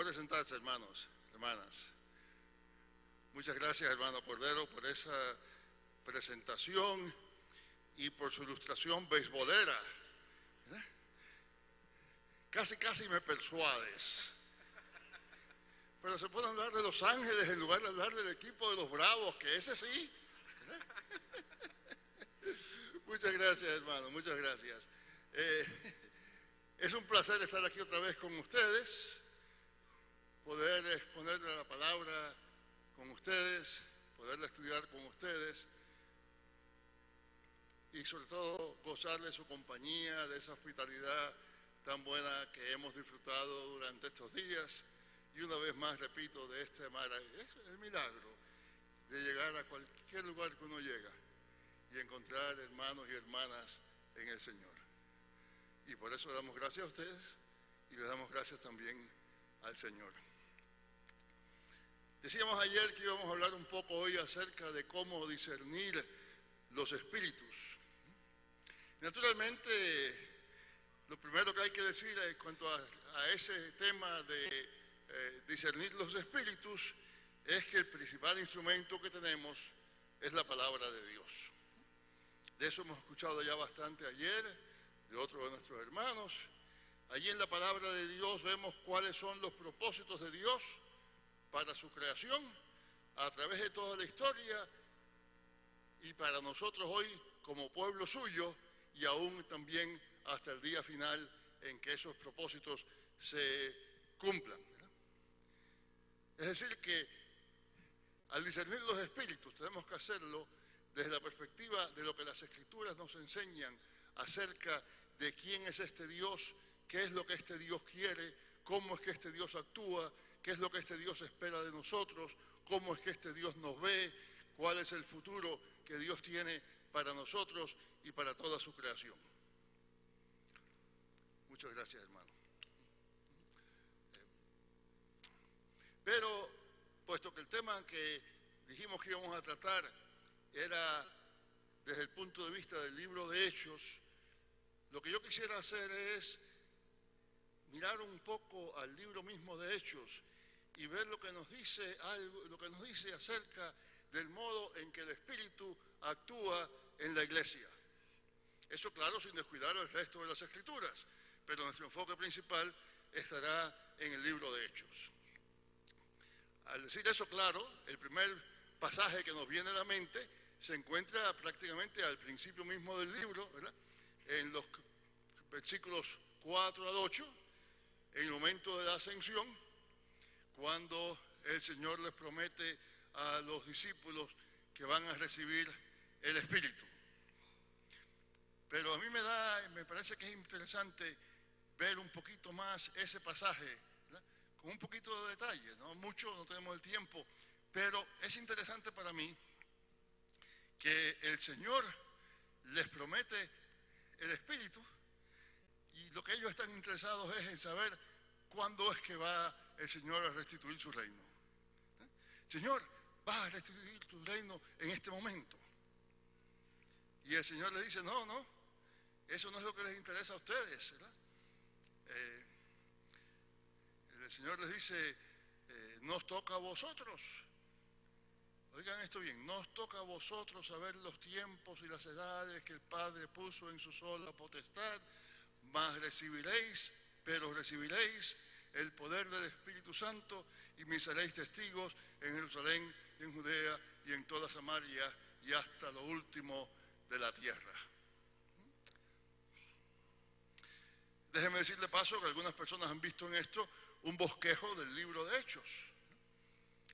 Favor de sentarse, hermanos, hermanas. Muchas gracias, hermano Cordero, por esa presentación y por su ilustración beisbolera. Casi me persuades. Pero se puede hablar de Los Ángeles en lugar de hablar del equipo de los Bravos, que ese sí. Muchas gracias, hermano, muchas gracias. Es un placer estar aquí otra vez con ustedes, poder exponerle la palabra con ustedes, poderla estudiar con ustedes y sobre todo gozar de su compañía, de esa hospitalidad tan buena que hemos disfrutado durante estos días. Y una vez más, repito, de este es el milagro de llegar a cualquier lugar que uno llega y encontrar hermanos y hermanas en el Señor. Y por eso le damos gracias a ustedes y le damos gracias también al Señor. Decíamos ayer que íbamos a hablar un poco hoy acerca de cómo discernir los espíritus. Naturalmente, lo primero que hay que decir en cuanto a ese tema de discernir los espíritus es que el principal instrumento que tenemos es la palabra de Dios. De eso hemos escuchado ya bastante ayer, de otros de nuestros hermanos. Allí en la palabra de Dios vemos cuáles son los propósitos de Dios para su creación a través de toda la historia y para nosotros hoy como pueblo suyo y aún también hasta el día final en que esos propósitos se cumplan. Es decir que al discernir los espíritus tenemos que hacerlo desde la perspectiva de lo que las Escrituras nos enseñan acerca de quién es este Dios, qué es lo que este Dios quiere, cómo es que este Dios actúa, qué es lo que este Dios espera de nosotros, cómo es que este Dios nos ve, cuál es el futuro que Dios tiene para nosotros y para toda su creación. Muchas gracias, hermano. Pero, puesto que el tema que dijimos que íbamos a tratar era desde el punto de vista del libro de Hechos, lo que yo quisiera hacer es mirar un poco al libro mismo de Hechos y ver lo que nos dice acerca del modo en que el Espíritu actúa en la iglesia. Eso, claro, sin descuidar el resto de las Escrituras, pero nuestro enfoque principal estará en el libro de Hechos. Al decir eso, claro, el primer pasaje que nos viene a la mente se encuentra prácticamente al principio mismo del libro, ¿verdad? En los versículos 4 al 8, en el momento de la ascensión, cuando el Señor les promete a los discípulos que van a recibir el Espíritu. Pero a mí me parece que es interesante ver un poquito más ese pasaje, ¿verdad? Con un poquito de detalle, no mucho, no tenemos el tiempo, pero es interesante para mí que el Señor les promete el Espíritu y lo que ellos están interesados es en saber cuándo es que va el Señor a restituir su reino. Señor, vas a restituir tu reino en este momento. Y el Señor les dice, no, eso no es lo que les interesa a ustedes, ¿verdad? El Señor les dice, nos toca a vosotros. Oigan esto bien, nos toca a vosotros saber los tiempos y las edades que el Padre puso en su sola potestad, mas recibiréis el poder del Espíritu Santo y me seréis testigos en Jerusalén, en Judea y en toda Samaria y hasta lo último de la tierra. Déjeme decir de paso que algunas personas han visto en esto un bosquejo del libro de Hechos.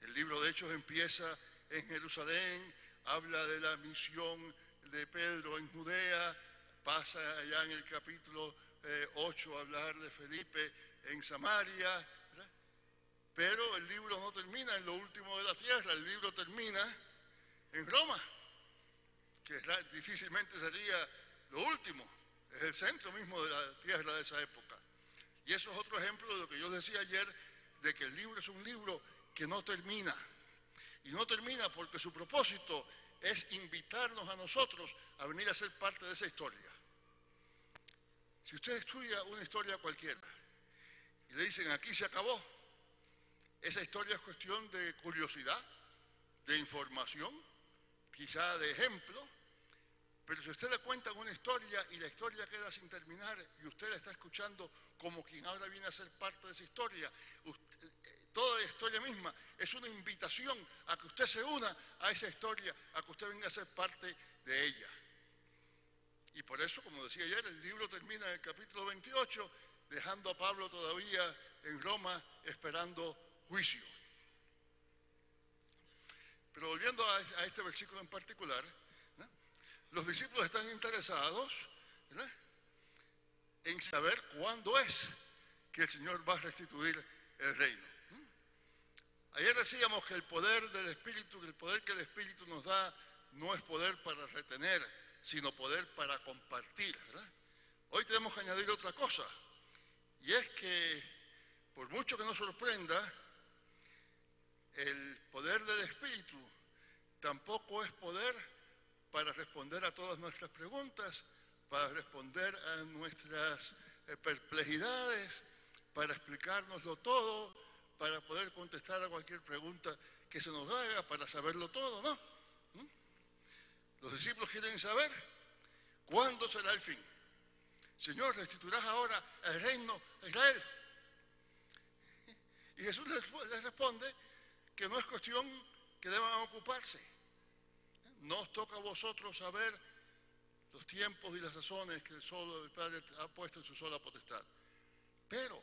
El libro de Hechos empieza en Jerusalén, habla de la misión de Pedro en Judea, pasa allá en el capítulo 8 a hablar de Felipe en Samaria, ¿verdad? Pero el libro no termina en lo último de la tierra, el libro termina en Roma, que difícilmente sería lo último, es el centro mismo de la tierra de esa época. Y eso es otro ejemplo de lo que yo decía ayer, de que el libro es un libro que no termina. Y no termina porque su propósito es invitarnos a nosotros a venir a ser parte de esa historia. Si usted estudia una historia cualquiera y le dicen aquí se acabó, Esa historia es cuestión de curiosidad, de información, quizá de ejemplo, pero si usted le cuenta una historia y la historia queda sin terminar y usted la está escuchando como quien ahora viene a ser parte de esa historia, toda la historia misma es una invitación a que usted se una a esa historia, a que usted venga a ser parte de ella. Y por eso, como decía ayer, el libro termina en el capítulo 28, dejando a Pablo todavía en Roma esperando juicio. Pero volviendo a este versículo en particular, ¿no? Los discípulos están interesados, ¿verdad?, en saber cuándo es que el Señor va a restituir el reino. Ayer decíamos que el poder del Espíritu, el poder que el Espíritu nos da, no es poder para retener, sino poder para compartir, ¿verdad? Hoy tenemos que añadir otra cosa, y es que, por mucho que nos sorprenda, el poder del Espíritu tampoco es poder para responder a todas nuestras preguntas, para responder a nuestras perplejidades, para explicárnoslo todo, para poder contestar a cualquier pregunta que se nos haga, para saberlo todo, ¿no? Los discípulos quieren saber cuándo será el fin. Señor, restituirás ahora el reino a Israel. Y Jesús les responde que no es cuestión que deban ocuparse. No os toca a vosotros saber los tiempos y las sazones que el Padre ha puesto en su sola potestad. Pero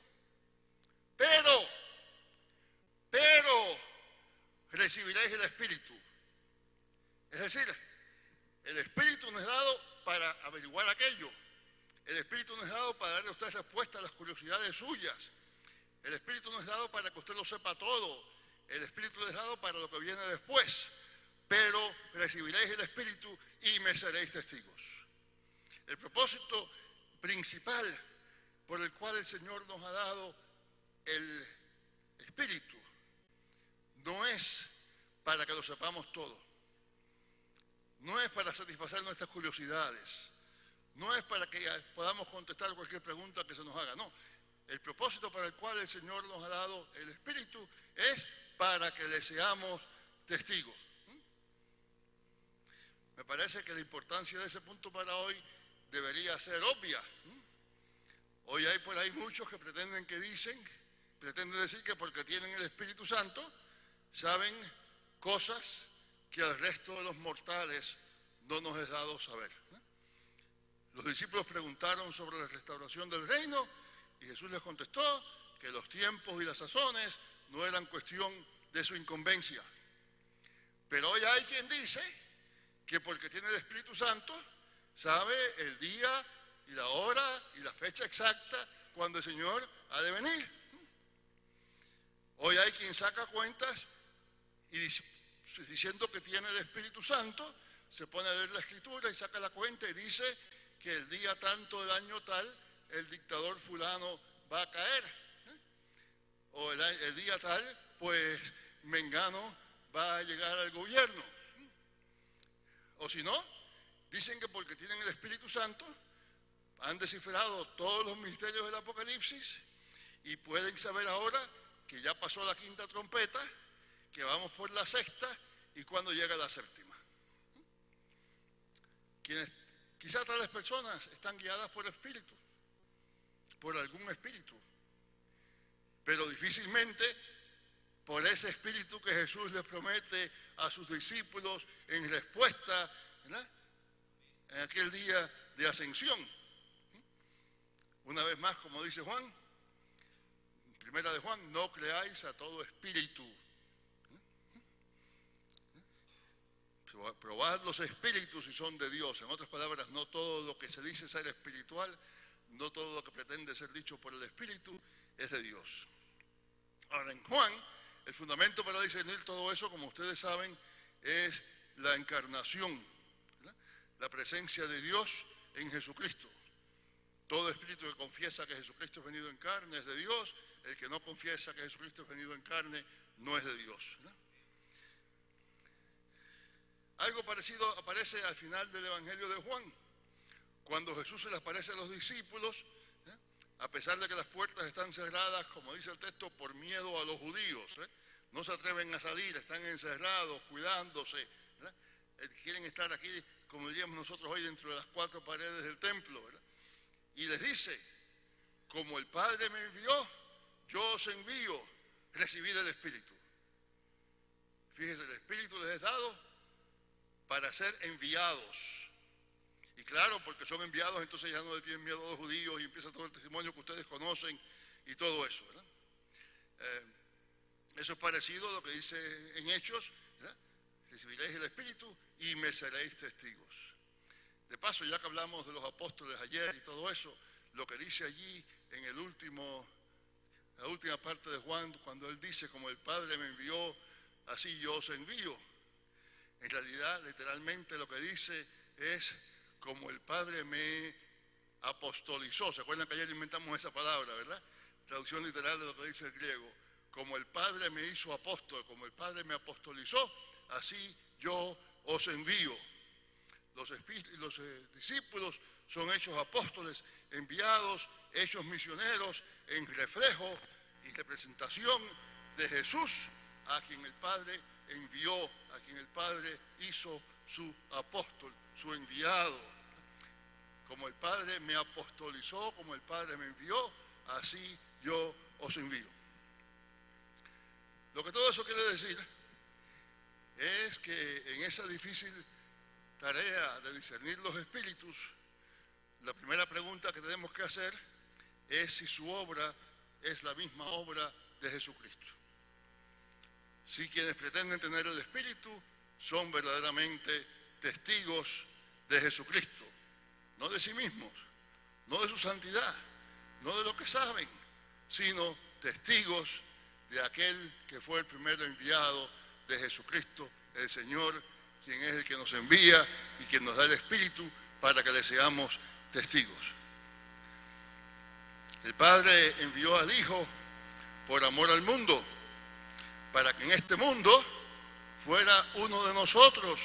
recibiréis el Espíritu. Es decir, el Espíritu nos es dado para averiguar aquello. El Espíritu nos es dado para darle a usted respuesta a las curiosidades suyas. El Espíritu nos es dado para que usted lo sepa todo. El Espíritu nos es dado para lo que viene después. Pero recibiréis el Espíritu y me seréis testigos. El propósito principal por el cual el Señor nos ha dado el Espíritu no es para que lo sepamos todo. No es para satisfacer nuestras curiosidades. No es para que podamos contestar cualquier pregunta que se nos haga. No. El propósito para el cual el Señor nos ha dado el Espíritu es para que le seamos testigos. Me parece que la importancia de ese punto para hoy debería ser obvia. Hoy hay por ahí muchos que pretenden decir que porque tienen el Espíritu Santo saben cosas que al resto de los mortales no nos es dado saber. Los discípulos preguntaron sobre la restauración del reino y Jesús les contestó que los tiempos y las sazones no eran cuestión de su incumbencia. Pero hoy hay quien dice que porque tiene el Espíritu Santo sabe el día y la hora y la fecha exacta cuando el Señor ha de venir. Hoy hay quien saca cuentas y diciendo que tiene el Espíritu Santo, se pone a leer la Escritura y saca la cuenta y dice que el día tanto del año tal, el dictador fulano va a caer. O el día tal, pues Mengano va a llegar al gobierno. O si no, dicen que porque tienen el Espíritu Santo, han descifrado todos los misterios del Apocalipsis y pueden saber ahora que ya pasó la quinta trompeta, que vamos por la sexta y cuando llega la séptima. Quizás tales personas están guiadas por espíritu, por algún espíritu, pero difícilmente por ese espíritu que Jesús les promete a sus discípulos en respuesta, ¿verdad?, en aquel día de ascensión. Una vez más, como dice Juan, primera de Juan, no creáis a todo espíritu. Probad los espíritus si son de Dios. En otras palabras, no todo lo que se dice ser espiritual, no todo lo que pretende ser dicho por el Espíritu es de Dios. Ahora, en Juan, el fundamento para discernir todo eso, como ustedes saben, es la encarnación, ¿verdad?, la presencia de Dios en Jesucristo. Todo espíritu que confiesa que Jesucristo es venido en carne es de Dios. El que no confiesa que Jesucristo es venido en carne no es de Dios, ¿verdad? Algo parecido aparece al final del Evangelio de Juan, cuando Jesús se les aparece a los discípulos, a pesar de que las puertas están cerradas, como dice el texto, por miedo a los judíos. No se atreven a salir, están encerrados, cuidándose. Quieren estar aquí, como diríamos nosotros hoy, dentro de las cuatro paredes del templo. Y les dice, como el Padre me envió, yo os envío, recibid el Espíritu. Fíjese, el Espíritu les es dado para ser enviados. Y claro, porque son enviados, entonces ya no le tienen miedo a los judíos y empieza todo el testimonio que ustedes conocen y todo eso, ¿verdad? Eso es parecido a lo que dice en Hechos, ¿verdad? Recibiréis el Espíritu y me seréis testigos. De paso, ya que hablamos de los apóstoles ayer y todo eso, lo que dice allí en la última parte de Juan, cuando él dice, como el Padre me envió, así yo os envío. En realidad, literalmente lo que dice es, como el Padre me apostolizó. ¿Se acuerdan que ayer inventamos esa palabra, verdad? Traducción literal de lo que dice el griego. Como el Padre me hizo apóstol, como el Padre me apostolizó, así yo os envío. Los discípulos son hechos apóstoles, enviados, hechos misioneros, en reflejo y representación de Jesús, a quien el Padre envió, a quien el Padre hizo su apóstol, su enviado. Como el Padre me apostolizó, como el Padre me envió, así yo os envío. Lo que todo eso quiere decir es que en esa difícil tarea de discernir los espíritus, la primera pregunta que tenemos que hacer es si su obra es la misma obra de Jesucristo. Si quienes pretenden tener el Espíritu son verdaderamente testigos de Jesucristo, no de sí mismos, no de su santidad, no de lo que saben, sino testigos de aquel que fue el primero enviado de Jesucristo, el Señor, quien es el que nos envía y quien nos da el Espíritu para que le seamos testigos. El Padre envió al Hijo por amor al mundo, para que en este mundo fuera uno de nosotros,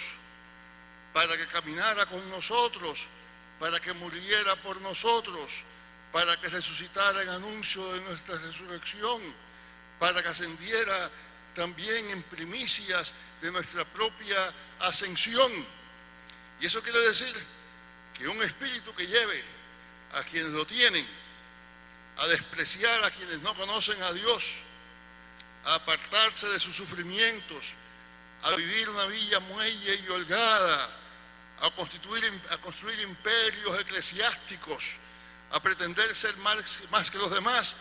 para que caminara con nosotros, para que muriera por nosotros, para que resucitara en anuncio de nuestra resurrección, para que ascendiera también en primicias de nuestra propia ascensión. Y eso quiere decir que un espíritu que lleve a quienes lo tienen a despreciar a quienes no conocen a Dios, a apartarse de sus sufrimientos, a vivir una vida muelle y holgada, a construir imperios eclesiásticos, a pretender ser más que los demás.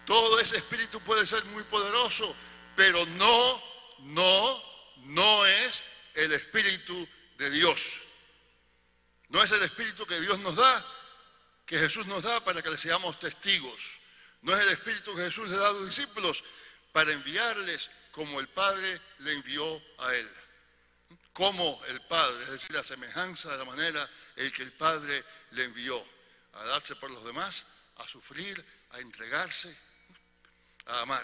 Todo ese espíritu puede ser muy poderoso, pero no es el espíritu de Dios. No es el espíritu que Dios nos da, que Jesús nos da para que le seamos testigos. No es el espíritu que Jesús le da a los discípulos para enviarles como el Padre le envió a él. Como el Padre, es decir, a semejanza de la manera en que el Padre le envió, a darse por los demás, a sufrir, a entregarse, a amar.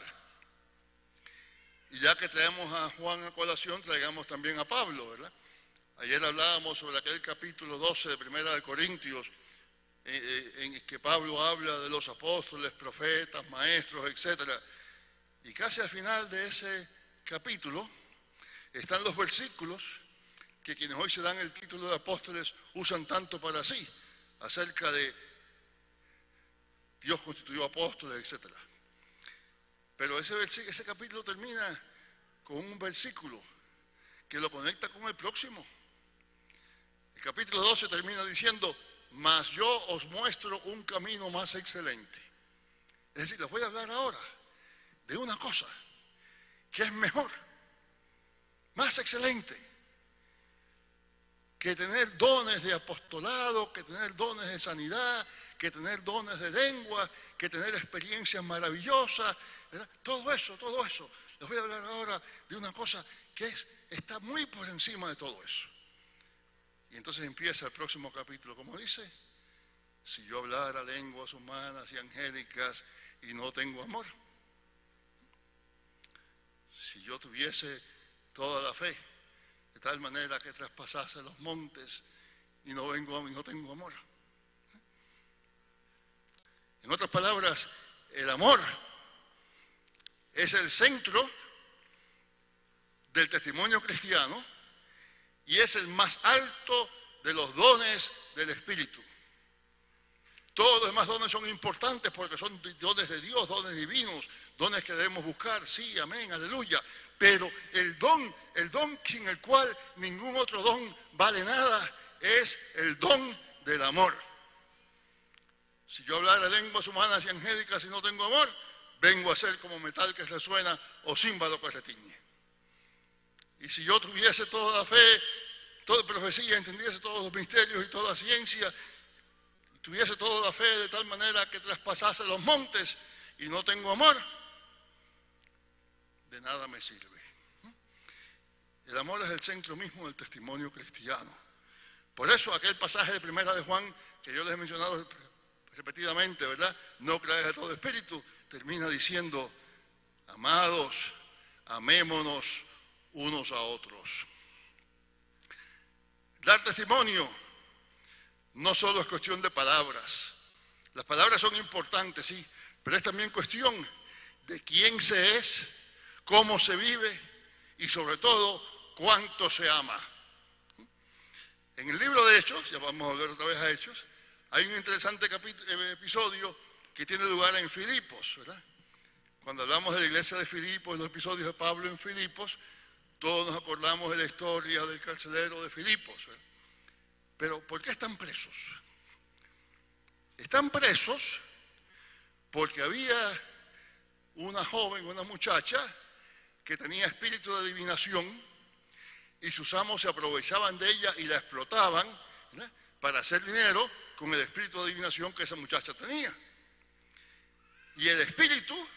Y ya que traemos a Juan a colación, traigamos también a Pablo, ¿verdad? Ayer hablábamos sobre aquel capítulo 12 de Primera de Corintios, en que Pablo habla de los apóstoles, profetas, maestros, etc. Y casi al final de ese capítulo están los versículos que quienes hoy se dan el título de apóstoles usan tanto para sí, acerca de Dios constituyó apóstoles, etc. Pero ese capítulo termina con un versículo que lo conecta con el próximo. El capítulo 12 termina diciendo, mas yo os muestro un camino más excelente. Es decir, les voy a hablar ahora de una cosa que es mejor, más excelente, que tener dones de apostolado, que tener dones de sanidad, que tener dones de lengua, que tener experiencias maravillosas, ¿verdad? Todo eso. Les voy a hablar ahora de una cosa que está muy por encima de todo eso. Y entonces empieza el próximo capítulo, como dice, si yo hablara lenguas humanas y angélicas y no tengo amor, si yo tuviese toda la fe, de tal manera que traspasase los montes y no tengo amor. En otras palabras, el amor es el centro del testimonio cristiano y es el más alto de los dones del Espíritu. Todos los demás dones son importantes porque son dones de Dios, dones divinos, dones que debemos buscar, sí, amén, aleluya. Pero el don sin el cual ningún otro don vale nada, es el don del amor. Si yo hablara lenguas humanas y angélicas y no tengo amor, vengo a ser como metal que resuena o címbalo que retiñe. Y si yo tuviese toda la fe, toda profecía, entendiese todos los misterios y toda ciencia, tuviese toda la fe de tal manera que traspasase los montes y no tengo amor, de nada me sirve. El amor es el centro mismo del testimonio cristiano. Por eso aquel pasaje de Primera de Juan, que yo les he mencionado repetidamente, ¿verdad? No creáis a todo espíritu, termina diciendo, amados, amémonos unos a otros. Dar testimonio no solo es cuestión de palabras. Las palabras son importantes, sí, pero es también cuestión de quién se es, cómo se vive y sobre todo cuánto se ama. En el libro de Hechos, ya vamos a ver otra vez a Hechos, hay un interesante episodio que tiene lugar en Filipos, ¿verdad? Cuando hablamos de la iglesia de Filipos, los episodios de Pablo en Filipos, todos nos acordamos de la historia del carcelero de Filipos, ¿verdad? Pero ¿por qué están presos? Están presos porque había una joven, una muchacha, que tenía espíritu de adivinación y sus amos se aprovechaban de ella y la explotaban, ¿verdad?, para hacer dinero con el espíritu de adivinación que esa muchacha tenía. Y el espíritu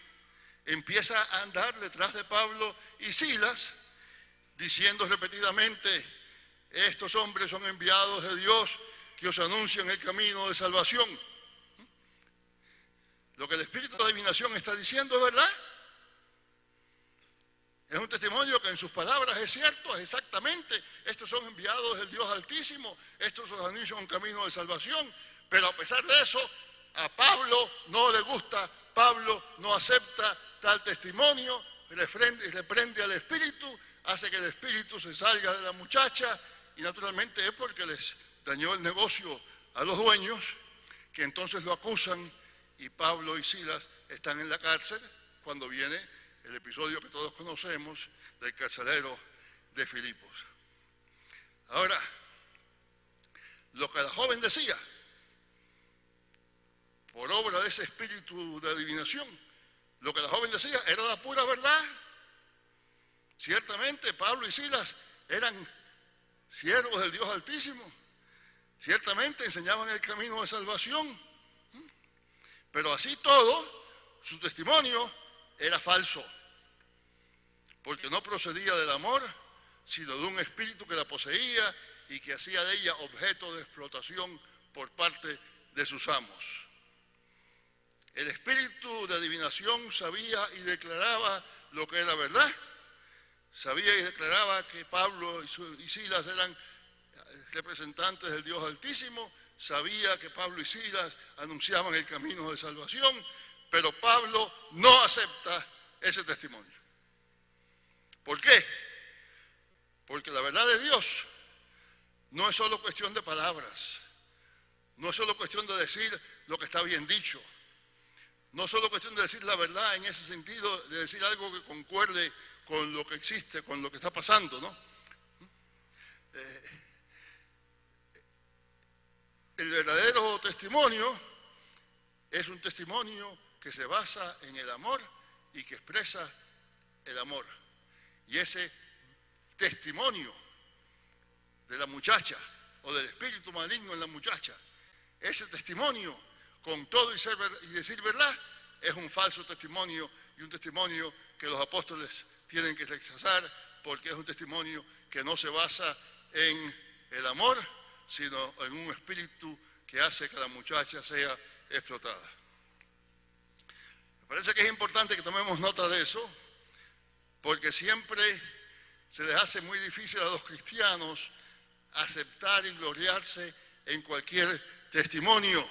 empieza a andar detrás de Pablo y Silas, diciendo repetidamente, estos hombres son enviados de Dios que os anuncian el camino de salvación. Lo que el espíritu de adivinación está diciendo es verdad. Es un testimonio que en sus palabras es cierto, es exactamente. Estos son enviados del Dios Altísimo, estos os anuncian un camino de salvación. Pero a pesar de eso, a Pablo no le gusta, Pablo no acepta tal testimonio, reprende al espíritu, hace que el espíritu se salga de la muchacha y naturalmente es porque les dañó el negocio a los dueños, que entonces lo acusan y Pablo y Silas están en la cárcel cuando viene el episodio que todos conocemos del carcelero de Filipos. Ahora, lo que la joven decía, por obra de ese espíritu de adivinación, lo que la joven decía era la pura verdad. Ciertamente Pablo y Silas eran siervos del Dios Altísimo, ciertamente enseñaban el camino de salvación, pero así todo, su testimonio era falso, porque no procedía del amor, sino de un espíritu que la poseía y que hacía de ella objeto de explotación por parte de sus amos. El espíritu de adivinación sabía y declaraba lo que era verdad, sabía y declaraba que Pablo y Silas eran representantes del Dios Altísimo, sabía que Pablo y Silas anunciaban el camino de salvación, pero Pablo no acepta ese testimonio. ¿Por qué? Porque la verdad de Dios no es solo cuestión de palabras, no es solo cuestión de decir lo que está bien dicho, no es solo cuestión de decir la verdad en ese sentido, de decir algo que concuerde con lo que existe, con lo que está pasando, ¿no? El verdadero testimonio es un testimonio que se basa en el amor y que expresa el amor. Y ese testimonio de la muchacha o del espíritu maligno en la muchacha, ese testimonio con todo y decir verdad, es un falso testimonio y un testimonio que los apóstoles tienen que rechazar porque es un testimonio que no se basa en el amor, sino en un espíritu que hace que la muchacha sea explotada. Me parece que es importante que tomemos nota de eso, porque siempre se les hace muy difícil a los cristianos aceptar y gloriarse en cualquier testimonio.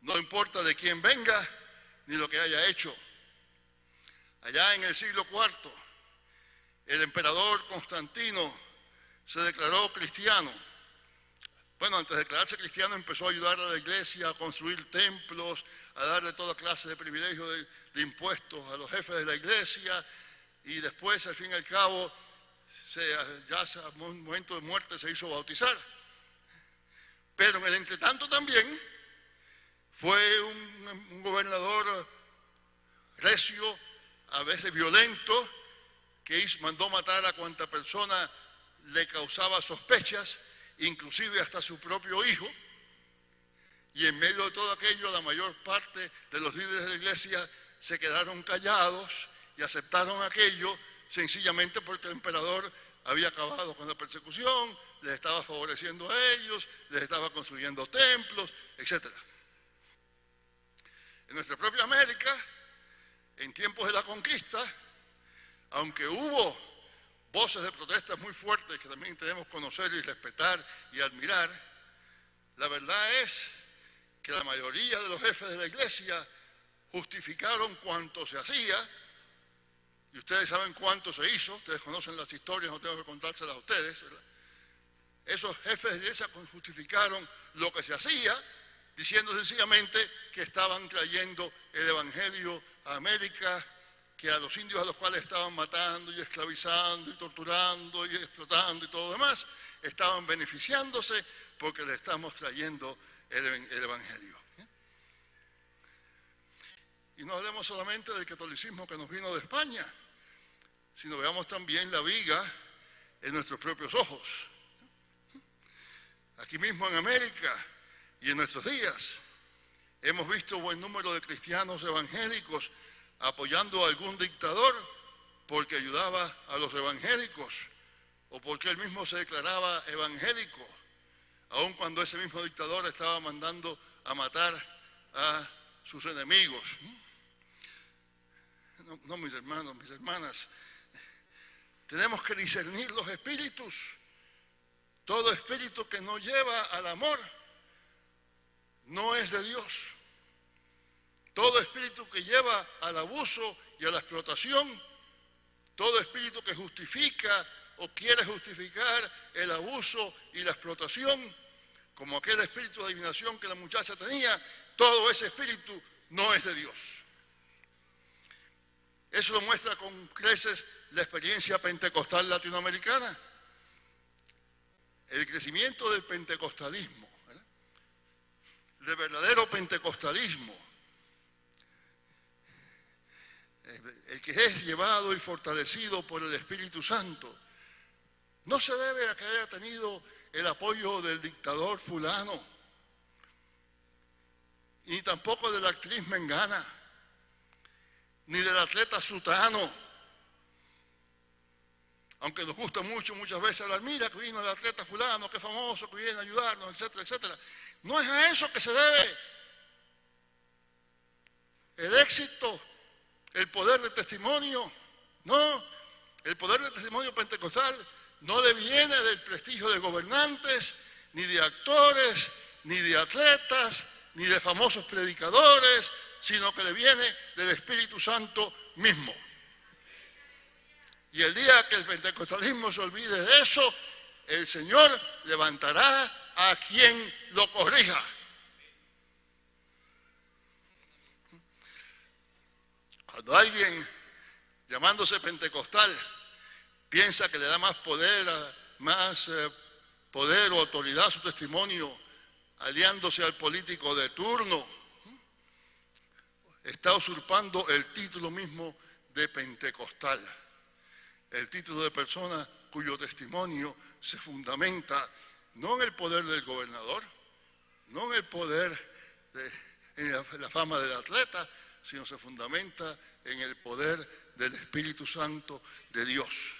no importa de quién venga ni lo que haya hecho. Allá en el siglo IV, el emperador Constantino se declaró cristiano. Bueno, antes de declararse cristiano empezó a ayudar a la iglesia a construir templos, a darle toda clase de privilegios de impuestos a los jefes de la iglesia, y después, al fin y al cabo, ya a un momento de muerte se hizo bautizar. Pero en el entretanto también fue un gobernador recio, a veces violento, que mandó matar a cuanta persona le causaba sospechas, inclusive hasta su propio hijo. Y en medio de todo aquello, la mayor parte de los líderes de la iglesia se quedaron callados y aceptaron aquello sencillamente porque el emperador había acabado con la persecución, les estaba favoreciendo a ellos, les estaba construyendo templos, etc. En nuestra propia América, en tiempos de la conquista, aunque hubo voces de protestas muy fuertes que también debemos conocer y respetar y admirar, la verdad es que la mayoría de los jefes de la iglesia justificaron cuanto se hacía, y ustedes saben cuánto se hizo, ustedes conocen las historias, no tengo que contárselas a ustedes, ¿verdad? Esos jefes de la iglesia justificaron lo que se hacía, diciendo sencillamente que estaban trayendo el evangelio a América, que a los indios a los cuales estaban matando y esclavizando y torturando y explotando y todo lo demás, estaban beneficiándose porque le estamos trayendo el evangelio. Y no hablemos solamente del catolicismo que nos vino de España, sino veamos también la viga en nuestros propios ojos. Aquí mismo en América y en nuestros días hemos visto buen número de cristianos evangélicos apoyando a algún dictador porque ayudaba a los evangélicos o porque él mismo se declaraba evangélico, aun cuando ese mismo dictador estaba mandando a matar a sus enemigos. No, mis hermanos, mis hermanas, tenemos que discernir los espíritus. Todo espíritu que no lleva al amor no es de Dios. Todo espíritu que lleva al abuso y a la explotación, todo espíritu que justifica o quiere justificar el abuso y la explotación, como aquel espíritu de adivinación que la muchacha tenía, todo ese espíritu no es de Dios. Eso lo muestra con creces la experiencia pentecostal latinoamericana. El crecimiento del pentecostalismo, ¿verdad? Del verdadero pentecostalismo, el que es llevado y fortalecido por el Espíritu Santo, no se debe a que haya tenido el apoyo del dictador fulano, ni tampoco de la actriz mengana, ni del atleta sutano. Aunque nos gusta mucho muchas veces hablar, mira que vino el atleta fulano, qué famoso, que viene a ayudarnos, etcétera, etcétera. No es a eso que se debe el éxito, el poder de testimonio. No, el poder de testimonio pentecostal no le viene del prestigio de gobernantes, ni de actores, ni de atletas, ni de famosos predicadores, sino que le viene del Espíritu Santo mismo. Y el día que el pentecostalismo se olvide de eso, el Señor levantará a quien lo corrija. Cuando alguien, llamándose pentecostal, piensa que le da más poder o autoridad a su testimonio, aliándose al político de turno, está usurpando el título mismo de pentecostal. El título de persona cuyo testimonio se fundamenta no en el poder del gobernador, no en el poder, en la fama del atleta, sino se fundamenta en el poder del Espíritu Santo de Dios.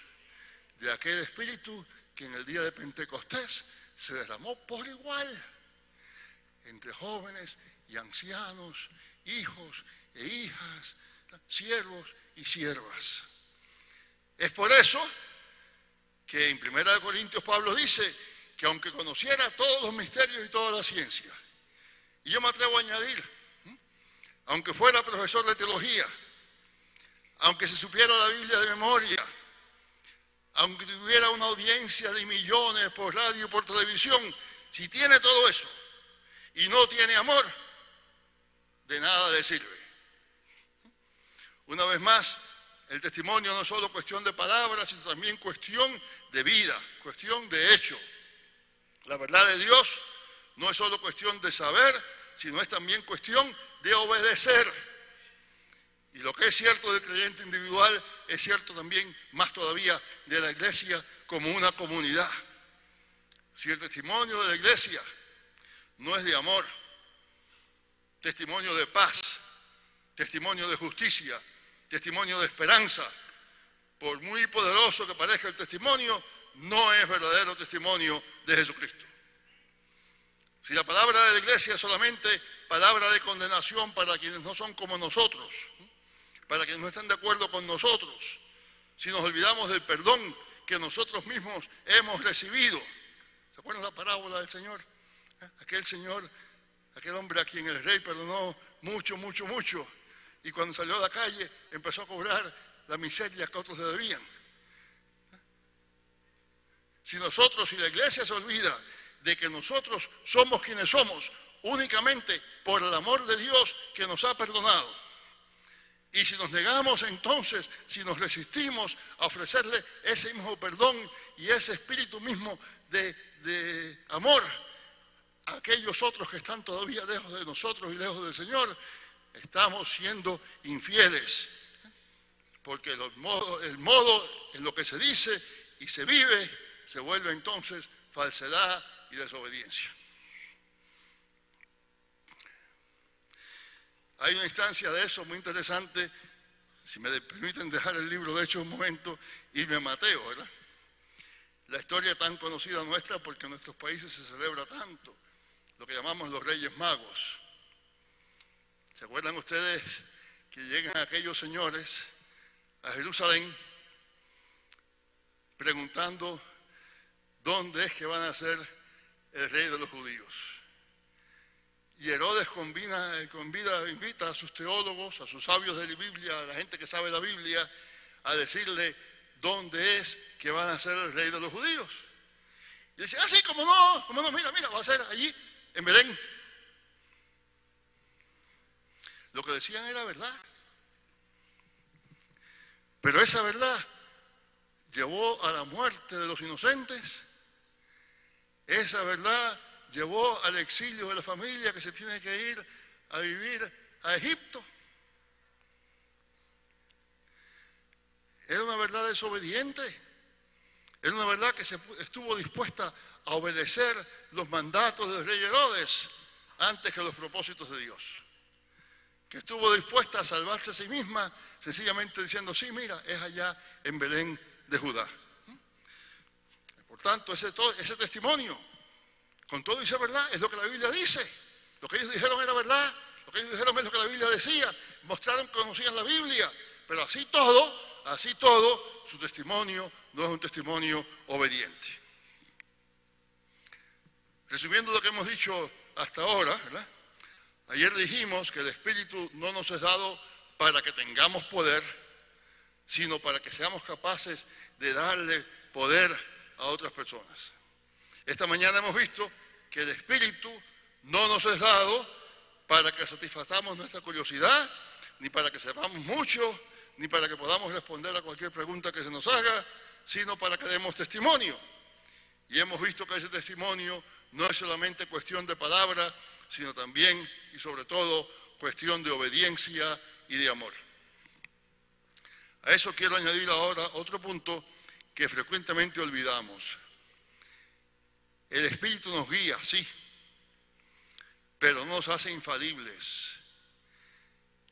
De aquel Espíritu que en el día de Pentecostés se derramó por igual entre jóvenes y ancianos, hijos e hijas, siervos y siervas. Es por eso que en 1 Corintios Pablo dice que aunque conociera todos los misterios y toda la ciencia, y yo me atrevo a añadir aunque fuera profesor de teología, aunque se supiera la Biblia de memoria, aunque tuviera una audiencia de millones por radio y por televisión, si tiene todo eso y no tiene amor, de nada le sirve. Una vez más, el testimonio no es solo cuestión de palabras, sino también cuestión de vida, cuestión de hecho. La verdad de Dios no es solo cuestión de saber, sino es también cuestión de obedecer. Y lo que es cierto del creyente individual es cierto también, más todavía, de la iglesia como una comunidad. Si el testimonio de la iglesia no es de amor, testimonio de paz, testimonio de justicia, testimonio de esperanza, por muy poderoso que parezca el testimonio, no es verdadero testimonio de Jesucristo. Si la palabra de la iglesia es solamente palabra de condenación para quienes no son como nosotros, para quienes no están de acuerdo con nosotros, si nos olvidamos del perdón que nosotros mismos hemos recibido. ¿Se acuerdan la parábola del Señor? Aquel hombre a quien el rey perdonó mucho, mucho, mucho, y cuando salió a la calle empezó a cobrar la miseria que otros le debían. Si la iglesia se olvida de que nosotros somos quienes somos únicamente por el amor de Dios que nos ha perdonado, y si nos negamos entonces, si nos resistimos a ofrecerle ese mismo perdón y ese espíritu mismo de amor a aquellos otros que están todavía lejos de nosotros y lejos del Señor, estamos siendo infieles, porque el modo en lo que se dice y se vive se vuelve entonces falsedad y desobediencia. Hay una instancia de eso muy interesante, si me permiten dejar el libro de Hechos un momento, irme a Mateo, ¿verdad? La historia tan conocida nuestra porque en nuestros países se celebra tanto, lo que llamamos los Reyes Magos. ¿Se acuerdan ustedes que llegan aquellos señores a Jerusalén preguntando dónde es que van a ser el rey de los judíos? Y Herodes invita a sus teólogos, a sus sabios de la Biblia, a la gente que sabe la Biblia, a decirle dónde es que van a ser el rey de los judíos. Y dice, sí, cómo no, mira, va a ser allí, en Belén. Lo que decían era verdad. Pero esa verdad llevó a la muerte de los inocentes. Esa verdad llevó al exilio de la familia que se tiene que ir a vivir a Egipto. Era una verdad desobediente. Era una verdad que estuvo dispuesta a obedecer los mandatos del rey Herodes antes que los propósitos de Dios. Que estuvo dispuesta a salvarse a sí misma sencillamente diciendo, sí, mira, es allá en Belén de Judá. Por tanto, ese testimonio, con todo dice verdad, es lo que la Biblia dice. Lo que ellos dijeron era verdad, lo que ellos dijeron es lo que la Biblia decía. Mostraron que conocían la Biblia, pero así todo, su testimonio no es un testimonio obediente. Resumiendo lo que hemos dicho hasta ahora, ¿verdad? Ayer dijimos que el Espíritu no nos es dado para que tengamos poder, sino para que seamos capaces de darle poder a otras personas. Esta mañana hemos visto que el Espíritu no nos es dado para que satisfazamos nuestra curiosidad, ni para que sepamos mucho, ni para que podamos responder a cualquier pregunta que se nos haga, sino para que demos testimonio. Y hemos visto que ese testimonio no es solamente cuestión de palabra, sino también y sobre todo cuestión de obediencia y de amor. A eso quiero añadir ahora otro punto que frecuentemente olvidamos. El Espíritu nos guía, sí, pero no nos hace infalibles.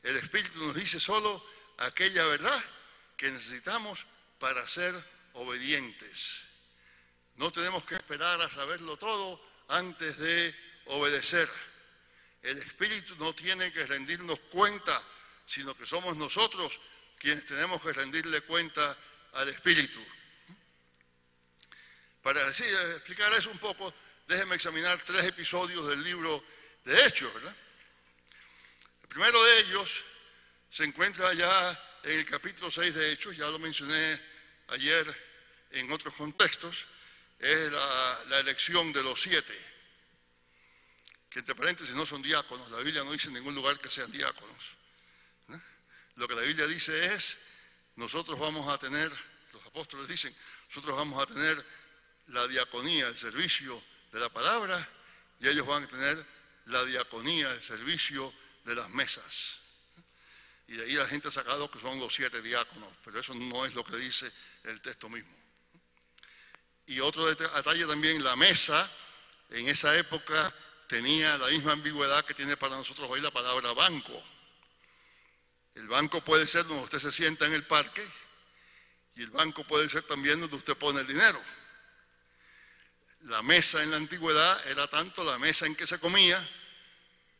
El Espíritu nos dice solo aquella verdad que necesitamos para ser obedientes. No tenemos que esperar a saberlo todo antes de obedecer. El Espíritu no tiene que rendirnos cuenta, sino que somos nosotros quienes tenemos que rendirle cuenta al Espíritu. Para explicar eso un poco, déjenme examinar 3 episodios del libro de Hechos, ¿verdad? El primero de ellos se encuentra ya en el capítulo 6 de Hechos, ya lo mencioné ayer en otros contextos, es la elección de los 7, que entre paréntesis no son diáconos. La Biblia no dice en ningún lugar que sean diáconos, ¿no? Lo que la Biblia dice es, nosotros vamos a tener, los apóstoles dicen, nosotros vamos a tener la diaconía, el servicio de la palabra, y ellos van a tener la diaconía, el servicio de las mesas. Y de ahí la gente ha sacado que son los 7 diáconos, pero eso no es lo que dice el texto mismo. Y otro detalle también, la mesa en esa época tenía la misma ambigüedad que tiene para nosotros hoy la palabra banco. El banco puede ser donde usted se sienta en el parque, y el banco puede ser también donde usted pone el dinero. La mesa en la antigüedad era tanto la mesa en que se comía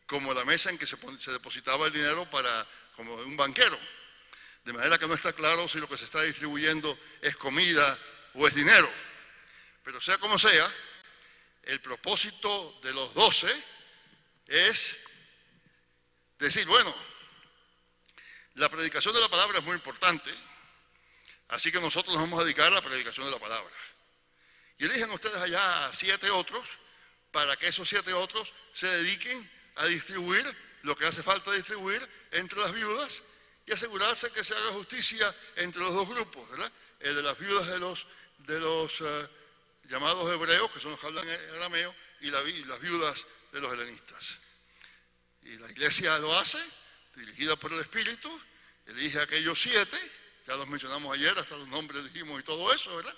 como la mesa en que se depositaba el dinero como un banquero. De manera que no está claro si lo que se está distribuyendo es comida o es dinero. Pero sea como sea, el propósito de los 12 es decir, bueno, la predicación de la palabra es muy importante, así que nosotros nos vamos a dedicar a la predicación de la palabra. Y eligen ustedes allá a 7 otros, para que esos 7 otros se dediquen a distribuir lo que hace falta distribuir entre las viudas y asegurarse que se haga justicia entre los dos grupos, ¿verdad? El de las viudas de los llamados hebreos, que son los que hablan arameo, y las viudas de los helenistas. Y la iglesia lo hace, dirigida por el Espíritu, elige a aquellos 7, ya los mencionamos ayer, hasta los nombres dijimos y todo eso, ¿verdad?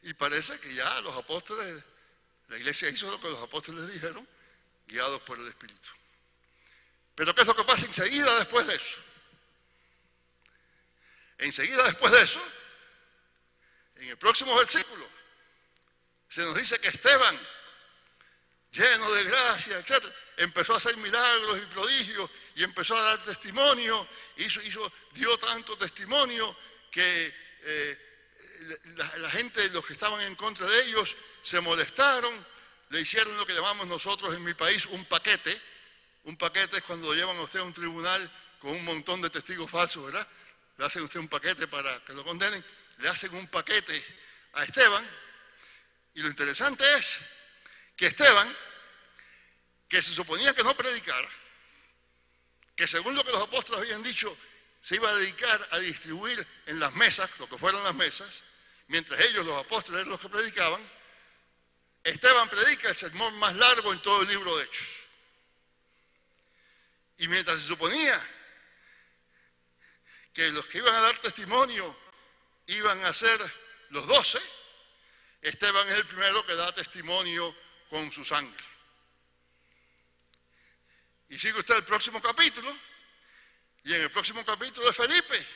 Y parece que ya los apóstoles, la iglesia hizo lo que los apóstoles dijeron, guiados por el Espíritu. Pero ¿qué es lo que pasa enseguida después de eso? Enseguida después de eso, en el próximo versículo, se nos dice que Esteban, lleno de gracia, etc., empezó a hacer milagros y prodigios y empezó a dar testimonio, dio tanto testimonio que la gente, los que estaban en contra de ellos, se molestaron, le hicieron lo que llamamos nosotros en mi país un paquete. Un paquete es cuando lo llevan a usted a un tribunal con un montón de testigos falsos, ¿verdad? Le hacen a usted un paquete para que lo condenen, le hacen un paquete a Esteban, y lo interesante es que Esteban, que se suponía que no predicara, que según lo que los apóstoles habían dicho, se iba a dedicar a distribuir en las mesas, lo que fueron las mesas, mientras ellos, los apóstoles, eran los que predicaban, Esteban predica el sermón más largo en todo el libro de Hechos. Y mientras se suponía que los que iban a dar testimonio iban a ser los 12, Esteban es el primero que da testimonio con su sangre. Y sigue usted el próximo capítulo, y en el próximo capítulo de Felipe,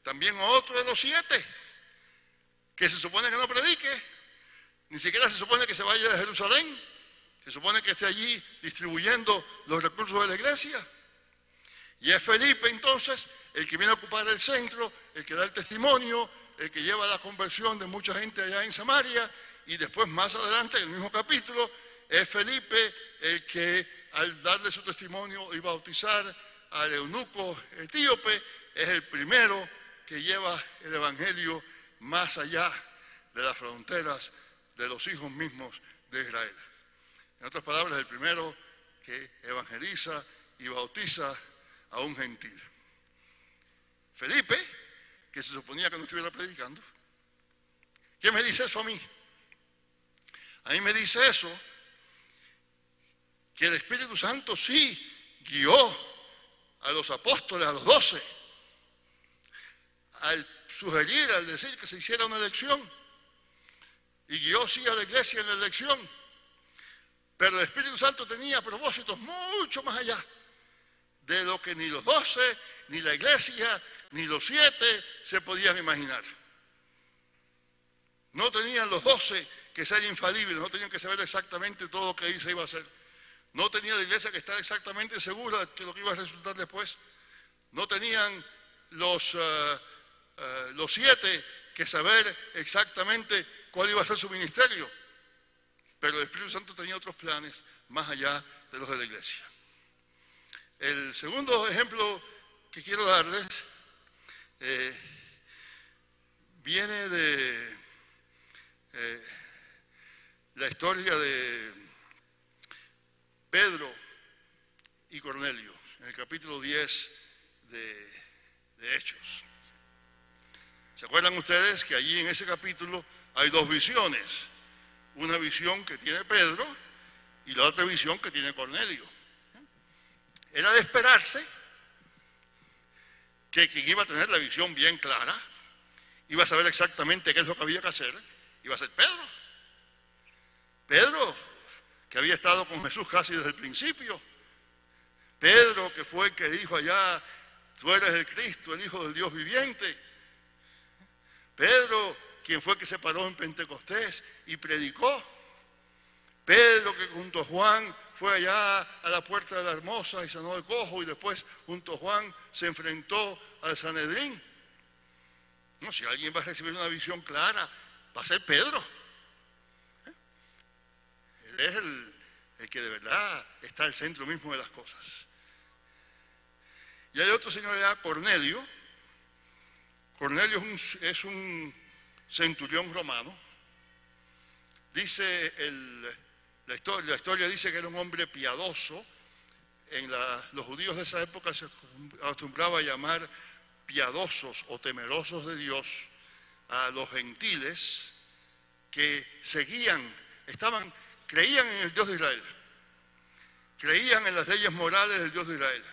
también otro de los 7, que se supone que no predique, ni siquiera se supone que se vaya de Jerusalén, se supone que esté allí distribuyendo los recursos de la iglesia. Y es Felipe entonces el que viene a ocupar el centro, el que da el testimonio, el que lleva la conversión de mucha gente allá en Samaria, y después más adelante en el mismo capítulo es Felipe el que al darle su testimonio y bautizar al eunuco etíope es el primero que lleva el evangelio más allá de las fronteras de los hijos mismos de Israel. En otras palabras, el primero que evangeliza y bautiza a un gentil. Felipe, que se suponía que no estuviera predicando. ¿Qué me dice eso a mí? A mí me dice eso, que el Espíritu Santo sí guió a los apóstoles, a los 12, al sugerir, al decir que se hiciera una elección, y guió sí a la iglesia en la elección, pero el Espíritu Santo tenía propósitos mucho más allá de lo que ni los 12, ni la iglesia, ni los 7 se podían imaginar. No tenían los 12 que ser infalibles, no tenían que saber exactamente todo lo que ahí se iba a hacer. No tenía la iglesia que estar exactamente segura de lo que iba a resultar después. No tenían los 7 que saber exactamente cuál iba a ser su ministerio. Pero el Espíritu Santo tenía otros planes más allá de los de la iglesia. El segundo ejemplo que quiero darles viene de la historia de Pedro y Cornelio, en el capítulo 10 de Hechos. ¿Se acuerdan ustedes que allí en ese capítulo hay dos visiones? Una visión que tiene Pedro y la otra visión que tiene Cornelio. Era de esperarse que quien iba a tener la visión bien clara, iba a saber exactamente qué es lo que había que hacer, iba a ser Pedro. Pedro, que había estado con Jesús casi desde el principio. Pedro, que fue el que dijo allá, tú eres el Cristo, el Hijo del Dios viviente. Pedro, quien fue el que se paró en Pentecostés y predicó. Pedro, que junto a Juan fue allá a la puerta de la Hermosa y sanó el cojo, y después junto a Juan se enfrentó al Sanedrín. No, si alguien va a recibir una visión clara, va a ser Pedro. Él es el que de verdad está al centro mismo de las cosas. Y hay otro señor allá, Cornelio. Cornelio es un centurión romano. Dice la historia dice que era un hombre piadoso. Los judíos de esa época se acostumbraba a llamar piadosos o temerosos de Dios a los gentiles que creían en el Dios de Israel, creían en las leyes morales del Dios de Israel,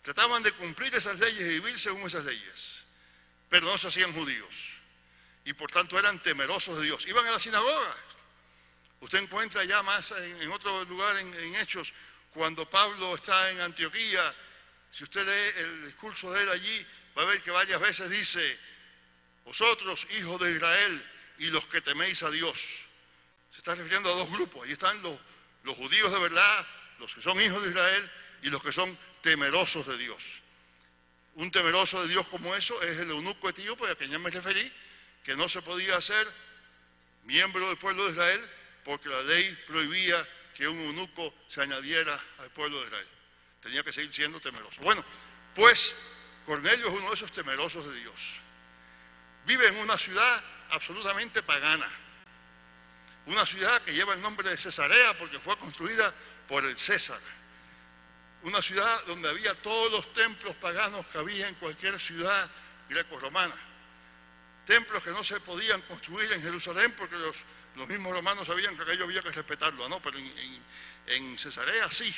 trataban de cumplir esas leyes y vivir según esas leyes, pero no se hacían judíos y por tanto eran temerosos de Dios. Iban a la sinagoga. Usted encuentra ya más en otro lugar en Hechos, cuando Pablo está en Antioquía, si usted lee el discurso de él allí, va a ver que varias veces dice, vosotros, hijos de Israel, y los que teméis a Dios. Se está refiriendo a dos grupos. Ahí están los judíos de verdad, los que son hijos de Israel, y los que son temerosos de Dios. Un temeroso de Dios como eso es el eunuco etíope, a quien ya me referí, que no se podía hacer miembro del pueblo de Israel, porque la ley prohibía que un eunuco se añadiera al pueblo de Israel. Tenía que seguir siendo temeroso. Bueno, pues Cornelio es uno de esos temerosos de Dios. Vive en una ciudad absolutamente pagana. Una ciudad que lleva el nombre de Cesarea porque fue construida por el César. Una ciudad donde había todos los templos paganos que había en cualquier ciudad greco-romana. Templos que no se podían construir en Jerusalén porque los mismos romanos sabían que aquello había que respetarlo, ¿no? Pero en Cesarea sí.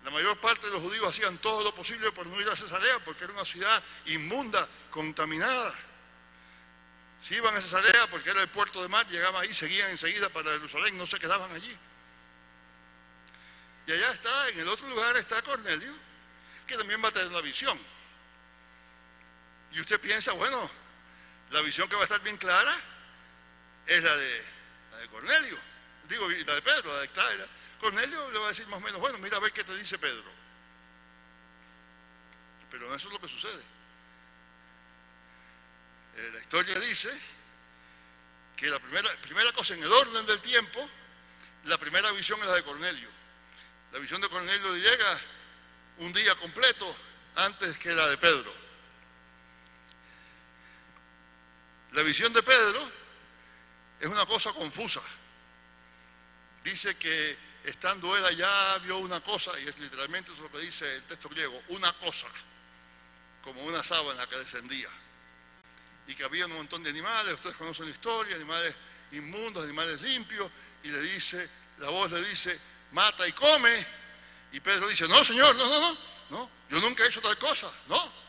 La mayor parte de los judíos hacían todo lo posible por no ir a Cesarea porque era una ciudad inmunda, contaminada. Si iban a Cesarea porque era el puerto de mar, llegaban ahí, seguían enseguida para Jerusalén, no se quedaban allí. Y allá está, en el otro lugar está Cornelio, que también va a tener una visión. Y usted piensa, bueno, la visión que va a estar bien clara es la de Cornelio. Digo, la de Pedro, la de Clara. Cornelio le va a decir más o menos, bueno, mira a ver qué te dice Pedro. Pero eso es lo que sucede. La historia dice que la primera cosa en el orden del tiempo, la primera visión es la de Cornelio. La visión de Cornelio llega un día completo antes que la de Pedro. La visión de Pedro es una cosa confusa. Dice que estando él allá vio una cosa, y es literalmente eso lo que dice el texto griego, una cosa, como una sábana que descendía. Y que había un montón de animales, ustedes conocen la historia, animales inmundos, animales limpios, y la voz le dice, mata y come. Y Pedro dice, no, Señor, no, yo nunca he hecho tal cosa, no.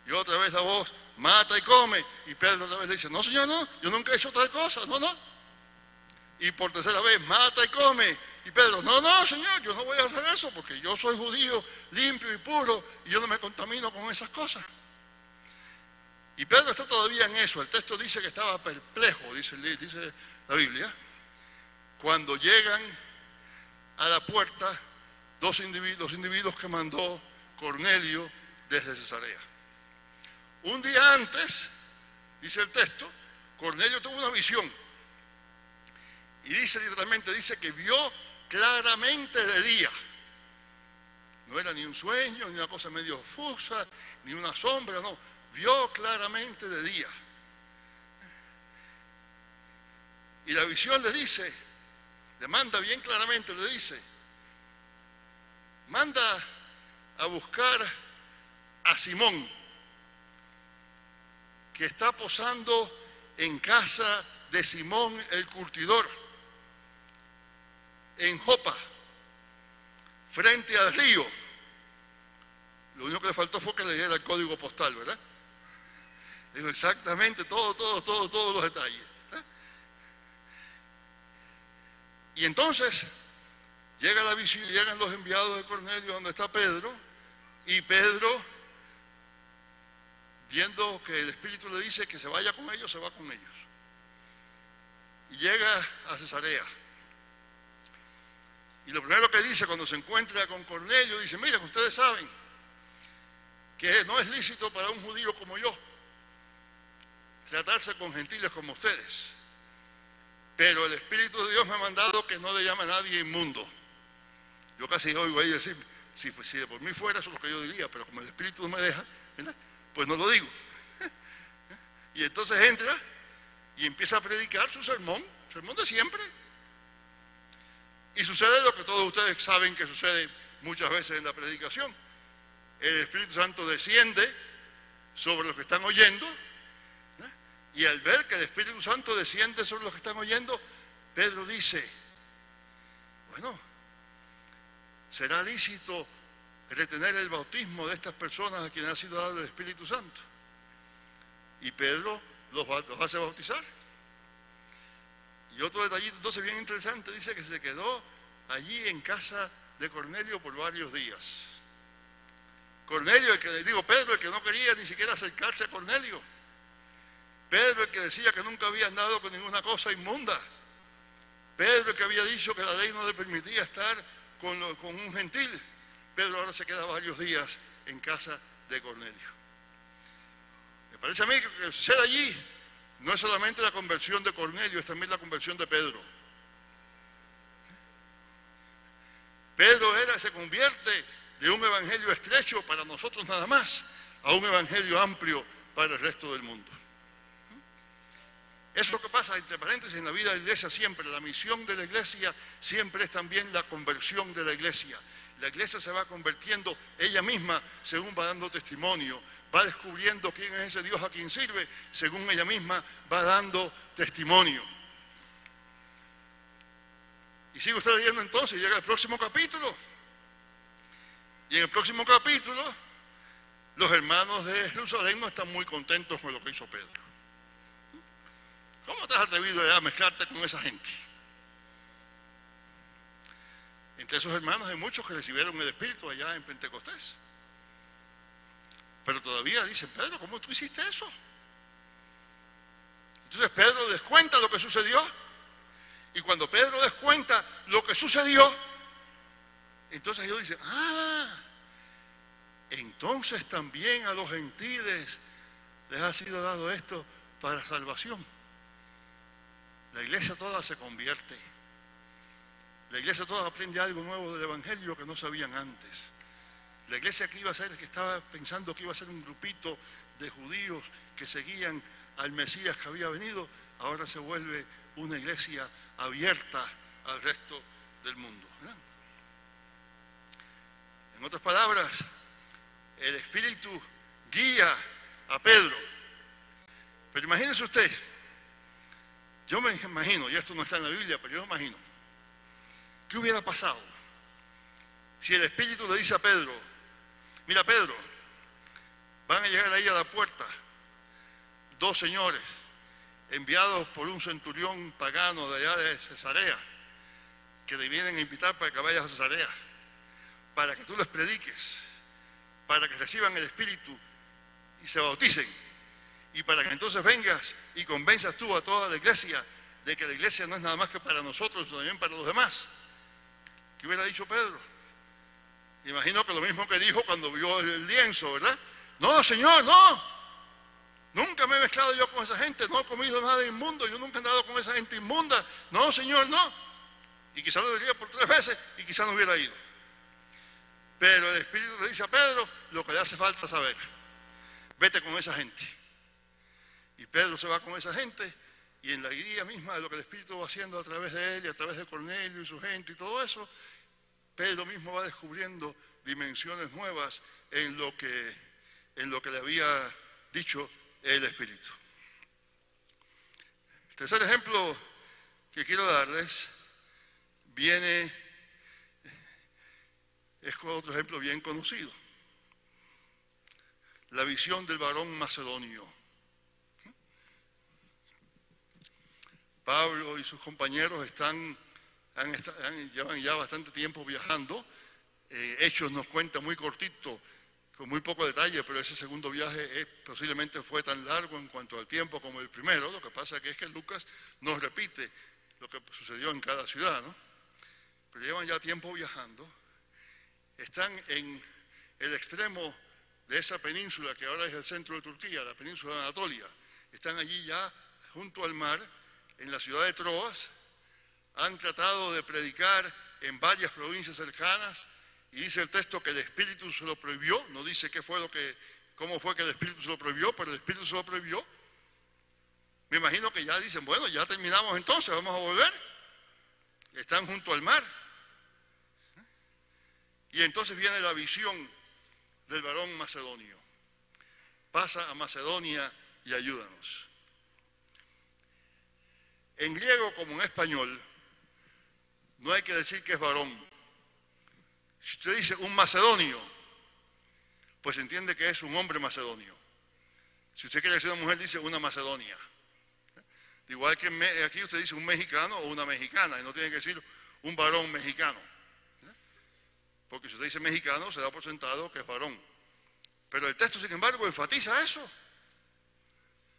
Y otra vez la voz, mata y come. Y Pedro otra vez le dice, no, Señor, no, yo nunca he hecho tal cosa, no. Y por tercera vez, mata y come. Y Pedro, no, Señor, yo no voy a hacer eso porque yo soy judío, limpio y puro, y yo no me contamino con esas cosas. Y Pedro está todavía en eso. El texto dice que estaba perplejo, dice la Biblia, cuando llegan a la puerta los individuos que mandó Cornelio desde Cesarea. Un día antes, dice el texto, Cornelio tuvo una visión. Y dice literalmente, dice que vio claramente de día. No era ni un sueño, ni una cosa medio fusa, ni una sombra, no. Vio claramente de día. Y la visión le dice, le manda bien claramente, le dice, manda a buscar a Simón, que está posando en casa de Simón el curtidor, en Jopa, frente al río. Lo único que le faltó fue que le diera el código postal, ¿verdad? Digo exactamente todos los detalles. Y entonces llega la visión, llegan los enviados de Cornelio donde está Pedro, y Pedro, viendo que el Espíritu le dice que se vaya con ellos, se va con ellos. Y llega a Cesarea. Y lo primero que dice cuando se encuentra con Cornelio, dice, miren, ustedes saben que no es lícito para un judío como yo tratarse con gentiles como ustedes. Pero el Espíritu de Dios me ha mandado que no le llame a nadie inmundo. Yo casi oigo ahí decir, si de por mí fuera, eso es lo que yo diría, pero como el Espíritu no me deja, ¿verdad?, pues no lo digo. Y entonces entra y empieza a predicar su sermón de siempre. Y sucede lo que todos ustedes saben que sucede muchas veces en la predicación. El Espíritu Santo desciende sobre los que están oyendo, y al ver que el Espíritu Santo desciende sobre los que están oyendo, Pedro dice, bueno, ¿será lícito retener el bautismo de estas personas a quienes ha sido dado el Espíritu Santo? Y Pedro los hace bautizar. Y otro detallito entonces bien interesante, dice que se quedó allí en casa de Cornelio por varios días. Cornelio, Pedro, el que no quería ni siquiera acercarse a Cornelio. Pedro, el que decía que nunca había andado con ninguna cosa inmunda. Pedro, el que había dicho que la ley no le permitía estar con un gentil. Pedro ahora se queda varios días en casa de Cornelio. Me parece a mí que lo que sucede allí no es solamente la conversión de Cornelio, es también la conversión de Pedro. Pedro se convierte de un evangelio estrecho para nosotros nada más a un evangelio amplio para el resto del mundo. Eso es lo que pasa, entre paréntesis, en la vida de la iglesia siempre. La misión de la iglesia siempre es también la conversión de la iglesia. La iglesia se va convirtiendo ella misma según va dando testimonio, va descubriendo quién es ese Dios a quien sirve, según ella misma va dando testimonio. Y sigue usted leyendo entonces, llega el próximo capítulo. Y en el próximo capítulo, los hermanos de Jerusalén no están muy contentos con lo que hizo Pedro. ¿Cómo te has atrevido a mezclarte con esa gente? Entre esos hermanos hay muchos que recibieron el Espíritu allá en Pentecostés. Pero todavía dicen, Pedro, ¿cómo tú hiciste eso? Entonces Pedro les cuenta lo que sucedió. Y cuando Pedro les cuenta lo que sucedió, entonces ellos dicen, entonces también a los gentiles les ha sido dado esto para salvación. La iglesia toda se convierte. La iglesia toda aprende algo nuevo del evangelio que no sabían antes. La iglesia que iba a ser, que estaba pensando que iba a ser un grupito de judíos que seguían al Mesías que había venido, ahora se vuelve una iglesia abierta al resto del mundo, ¿verdad? En otras palabras, el Espíritu guía a Pedro. Pero imagínense usted, yo me imagino, y esto no está en la Biblia, pero yo me imagino, ¿qué hubiera pasado si el Espíritu le dice a Pedro, mira Pedro, van a llegar ahí a la puerta dos señores enviados por un centurión pagano de allá de Cesarea, que te vienen a invitar para que vayas a Cesarea, para que tú les prediques, para que reciban el Espíritu y se bauticen, y para que entonces vengas y convenzas tú a toda la iglesia de que la iglesia no es nada más que para nosotros, sino también para los demás? ¿Qué hubiera dicho Pedro? Imagino que lo mismo que dijo cuando vio el lienzo, ¿verdad? No, Señor, no. Nunca me he mezclado yo con esa gente, no he comido nada inmundo, yo nunca he andado con esa gente inmunda. No, Señor, no. Y quizá lo diría por 3 veces y quizá no hubiera ido. Pero el Espíritu le dice a Pedro lo que le hace falta saber. Vete con esa gente. Y Pedro se va con esa gente, y en la guía misma de lo que el Espíritu va haciendo a través de él y a través de Cornelio y su gente y todo eso, Pedro mismo va descubriendo dimensiones nuevas en lo que le había dicho el Espíritu. El tercer ejemplo que quiero darles es otro ejemplo bien conocido. La visión del varón macedonio. Pablo y sus compañeros llevan ya bastante tiempo viajando. Hechos nos cuenta muy cortito, con muy poco detalle, pero ese segundo viaje posiblemente fue tan largo en cuanto al tiempo como el primero. Lo que pasa es que Lucas nos repite lo que sucedió en cada ciudad, ¿no? Pero llevan ya tiempo viajando. Están en el extremo de esa península que ahora es el centro de Turquía, la península de Anatolia. Están allí ya junto al mar, en la ciudad de Troas. Han tratado de predicar en varias provincias cercanas, y dice el texto que el Espíritu se lo prohibió. No dice cómo fue que el Espíritu se lo prohibió, pero el Espíritu se lo prohibió. Me imagino que ya dicen, bueno, ya terminamos entonces, vamos a volver. Están junto al mar. Y entonces viene la visión del varón macedonio. Pasa a Macedonia y ayúdanos. En griego como en español, no hay que decir que es varón. Si usted dice un macedonio, pues entiende que es un hombre macedonio. Si usted quiere decir una mujer, dice una macedonia. Igual que aquí usted dice un mexicano o una mexicana, y no tiene que decir un varón mexicano. Porque si usted dice mexicano, se da por sentado que es varón. Pero el texto, sin embargo, enfatiza eso.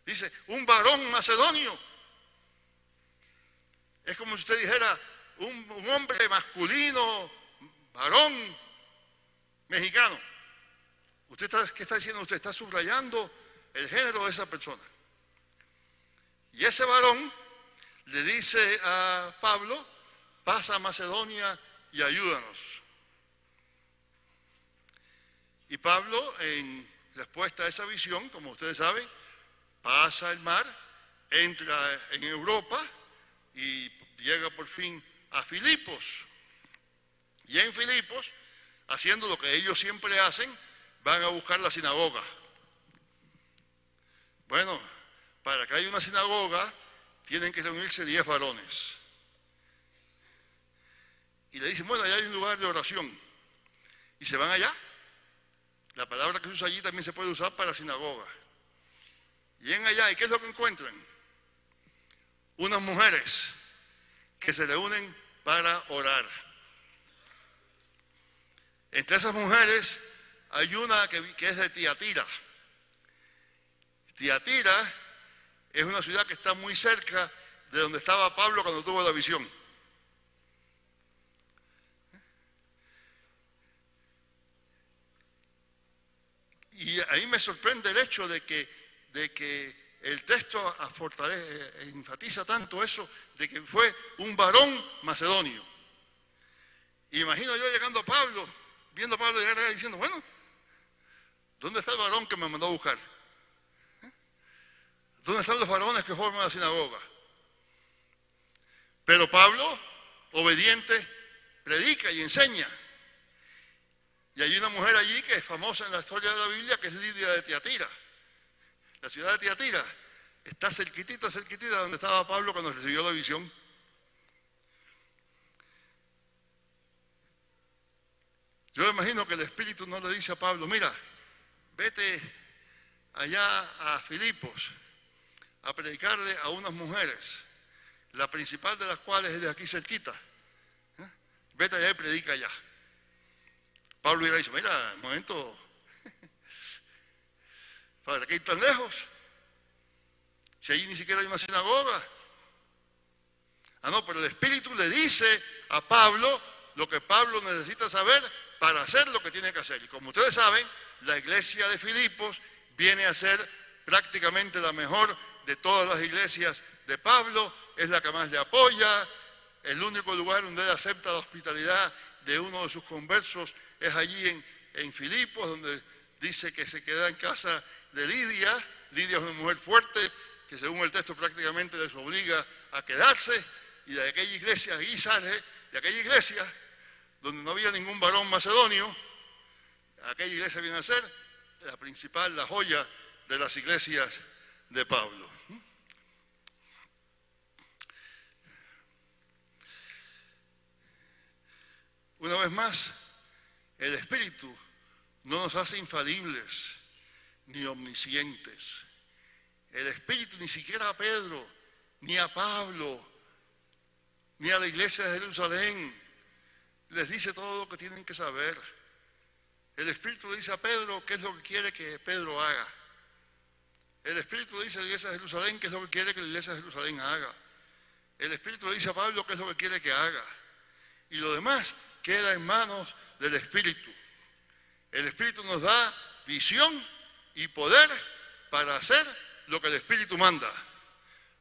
Dice, un varón macedonio. Es como si usted dijera, un hombre masculino, varón mexicano. ¿Qué está diciendo usted? Está subrayando el género de esa persona. Y ese varón le dice a Pablo, pasa a Macedonia y ayúdanos. Y Pablo, en respuesta a esa visión, como ustedes saben, pasa el mar, entra en Europa y llega por fin a Filipos. Y en Filipos, haciendo lo que ellos siempre hacen, van a buscar la sinagoga. Bueno, para que haya una sinagoga, tienen que reunirse 10 varones. Y le dicen, bueno, allá hay un lugar de oración. Y se van allá. La palabra que se usa allí también se puede usar para sinagoga. Y en allá, ¿y qué es lo que encuentran? Unas mujeres que se reúnen para orar. Entre esas mujeres hay una que es de Tiatira. Tiatira es una ciudad que está muy cerca de donde estaba Pablo cuando tuvo la visión. Y a mí me sorprende el hecho de que el texto enfatiza tanto eso, de que fue un varón macedonio. Imagino yo llegando a Pablo, viendo a Pablo llegar allá diciendo, bueno, ¿dónde está el varón que me mandó a buscar? ¿Dónde están los varones que forman la sinagoga? Pero Pablo, obediente, predica y enseña. Y hay una mujer allí que es famosa en la historia de la Biblia, que es Lidia de Tiatira. La ciudad de Tiatira está cerquitita donde estaba Pablo cuando recibió la visión. Yo imagino que el Espíritu no le dice a Pablo, mira, vete allá a Filipos a predicarle a unas mujeres, la principal de las cuales es de aquí cerquita. Vete allá y predica allá. Pablo hubiera dicho, mira, un momento, ¿para qué ir tan lejos? Si allí ni siquiera hay una sinagoga. Ah, no, pero el Espíritu le dice a Pablo lo que Pablo necesita saber para hacer lo que tiene que hacer. Y como ustedes saben, la iglesia de Filipos viene a ser prácticamente la mejor de todas las iglesias de Pablo, es la que más le apoya, el único lugar donde él acepta la hospitalidad de uno de sus conversos es allí en Filipos, donde dice que se queda en casa de Lidia. Lidia es una mujer fuerte que según el texto prácticamente les obliga a quedarse, y de aquella iglesia, allí sale, de aquella iglesia donde no había ningún varón macedonio, aquella iglesia viene a ser la principal, la joya de las iglesias de Pablo. Una vez más, el Espíritu no nos hace infalibles ni omniscientes. El Espíritu ni siquiera a Pedro, ni a Pablo, ni a la iglesia de Jerusalén les dice todo lo que tienen que saber. El Espíritu le dice a Pedro qué es lo que quiere que Pedro haga. El Espíritu le dice a la iglesia de Jerusalén qué es lo que quiere que la iglesia de Jerusalén haga. El Espíritu le dice a Pablo qué es lo que quiere que haga. Y lo demás queda en manos del Espíritu. El Espíritu nos da visión y poder para hacer lo que el Espíritu manda.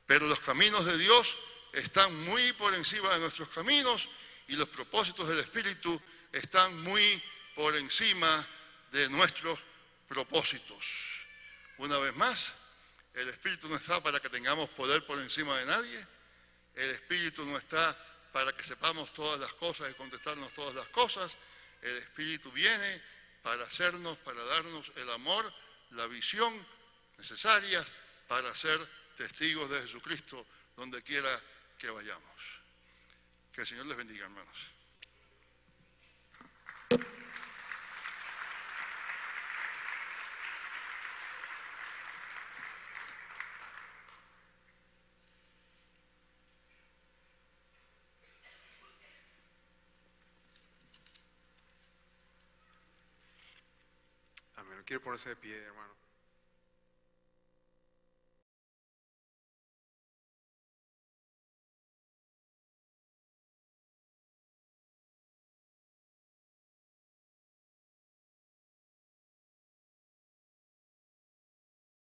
Pero los caminos de Dios están muy por encima de nuestros caminos, y los propósitos del Espíritu están muy por encima de nuestros propósitos. Una vez más, el Espíritu no está para que tengamos poder por encima de nadie. El Espíritu no está para que sepamos todas las cosas y contestarnos todas las cosas. El Espíritu viene para hacernos, para darnos el amor, la visión necesarias para ser testigos de Jesucristo donde quiera que vayamos. Que el Señor les bendiga, hermanos. Amén. Quiero ponerse de pie, hermano.